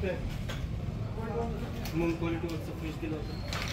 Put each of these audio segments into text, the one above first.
ठीक आहे मग क्वालिटीवरचं फ्रेश केलं होतं.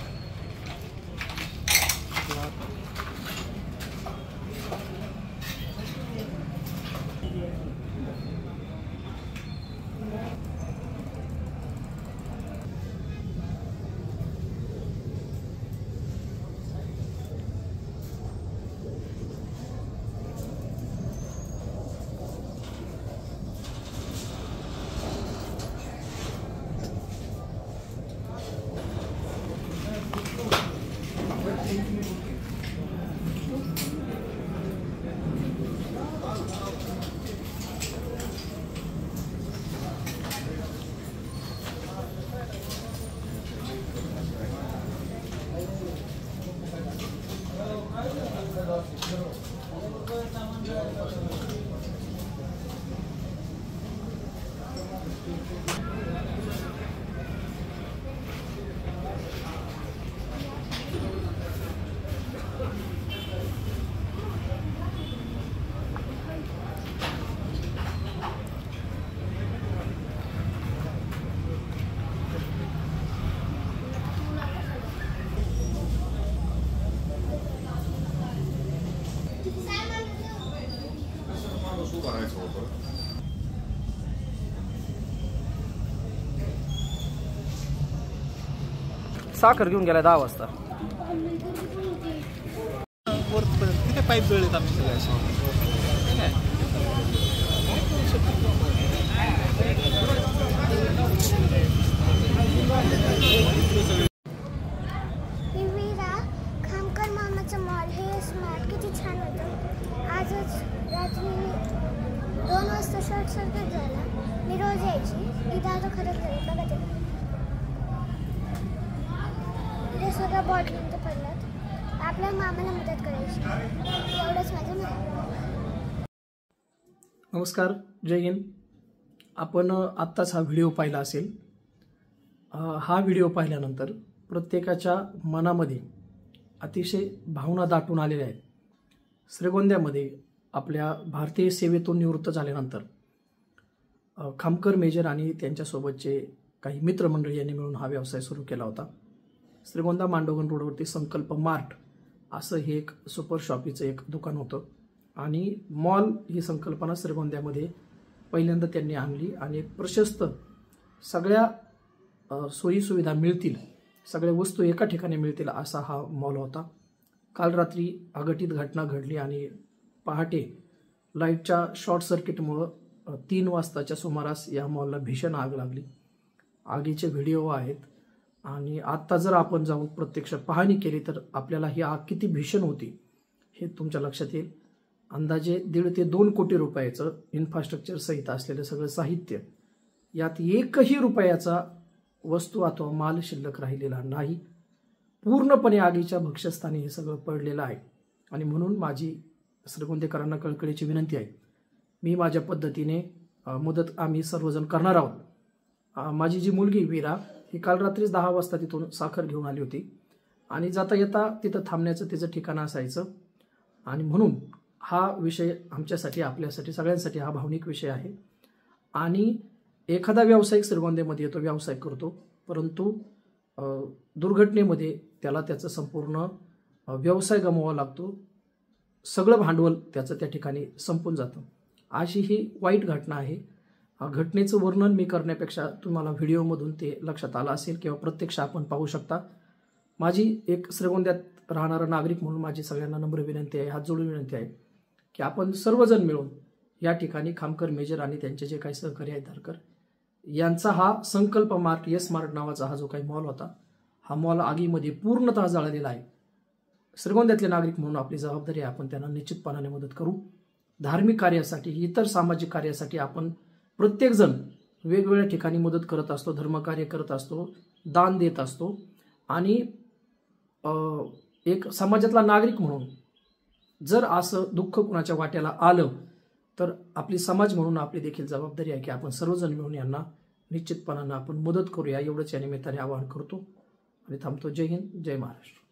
साखर घेऊन गेला 10 वाजता. किती पाईप जोडलेत आम्ही खामकर मामाचं मॉल हे स्मार्ट किती छान होतं. आजच रात्री 2 वाजता शॉर्ट सर्किट झाला. मी रोज यायची इथं आता खरंच घरी बघा ते इथे सगळं बॉटलींत पडल्यात. आपल्या मामाला मदत करायची एवढंच माझं म्हणणं. नमस्कार, जय हिंद. आपण आत्ताच हा व्हिडिओ पाहिला असेल. हा व्हिडिओ पाहिल्यानंतर प्रत्येकाच्या मनामध्ये अतिशय भावना दाटून आलेल्या आहेत. श्रीगोंद्यामध्ये आपल्या भारतीय सेवेतून निवृत्त झाल्यानंतर खामकर मेजर आणि त्यांच्यासोबतचे काही मित्रमंडळी यांनी मिळून हा व्यवसाय सुरू केला होता. श्रीगोंदा मांडवगण रोडवरती संकल्प मार्ट असं हे एक सुपर शॉपीचं एक दुकान होतं आणि मॉल ही संकल्पना श्रीगोंद्यामध्ये पहिल्यांदा त्यांनी आणली आणि एक प्रशस्त सगळ्या सोयीसुविधा मिळतील, सगळ्या वस्तू एका ठिकाणी मिळतील असा हा मॉल होता. काल रात्री अघटित घटना घडली आणि पहाटे लाईटच्या शॉर्ट सर्किटमुळं 3 वाजताच्या सुमारास या मॉलला भीषण आग लागली. आगीचे व्हिडिओ आहेत आणि आत्ता जर आपण जाऊन प्रत्यक्ष पाहणी केली तर आपल्याला ही आग किती भीषण होती हे तुमच्या लक्षात येईल. अंदाजे 1.5 ते 2 कोटी रुपयाचं इन्फ्रास्ट्रक्चर सहित असलेलं सगळं साहित्य, यात 1ही रुपयाचा वस्तू अथवा माल शिल्लक राहिलेला नाही. पूर्णपणे आगीच्या भक्ष्यस्थानी हे सगळं पडलेलं आहे आणि म्हणून माझी श्रीगोंदेकरांना कळकळीची विनंती आहे. मी माझ्या पद्धतीने मदत आम्ही सर्वजण करणार आहोत. माझी जी मुलगी वीरा ही काल रात्रीच 10 वाजता तिथून साखर घेऊन आली होती आणि जाता येता तिथं थांबण्याचं तिचं ठिकाण असायचं आणि म्हणून हा विषय आमच्यासाठी, आपल्यासाठी, सगळ्यांसाठी हा भावनिक विषय आहे. आणि एखादा व्यावसायिक श्रीगोंद्यामध्ये येतो, व्यवसाय करतो, परंतु दुर्घटनेमध्ये त्याला त्याचं संपूर्ण व्यवसाय गमवावा लागतो. सगळं भांडवल त्याचं त्या ठिकाणी संपून जातं. अशी ही वाईट घटना आहे. घटनेचं वर्णन मी करण्यापेक्षा तुम्हाला व्हिडिओमधून ते लक्षात आलं असेल किंवा प्रत्यक्ष आपण पाहू शकता. माझी एक श्रीगोंद्यात राहणारा नागरिक म्हणून माझी सगळ्यांना नम्र विनंती आहे, हात जोडून विनंती आहे की आपण सर्वजण मिळून या ठिकाणी खामकर मेजर आणि त्यांचे जे काही सहकारी आहेत धारकर यांचा हा संकल्प मार्ट, येस मार्ट नावाचा हा जो काही मॉल होता, हा मॉल आगीमध्ये पूर्णतः जळालेला आहे. श्रीगोंद्यातले नागरिक म्हणून आपली जबाबदारी आहे, आपण त्यांना निश्चितपणाने मदत करू. धार्मिक कार्यासाठी, इतर सामाजिक कार्यासाठी आपण प्रत्येकजण वेगवेगळ्या ठिकाणी मदत करत असतो, धर्मकार्य करत असतो, दान देत असतो आणि एक समाजातला नागरिक म्हणून जर असं दुःख कुणाच्या वाट्याला आलं तर आपली समाज म्हणून आपली देखील जबाबदारी आहे की आपण सर्वजण मिळून यांना निश्चितपणानं आपण मदत करूया. एवढंच या निमित्ताने आवाहन करतो आणि थांबतो. जय हिंद, जय महाराष्ट्र.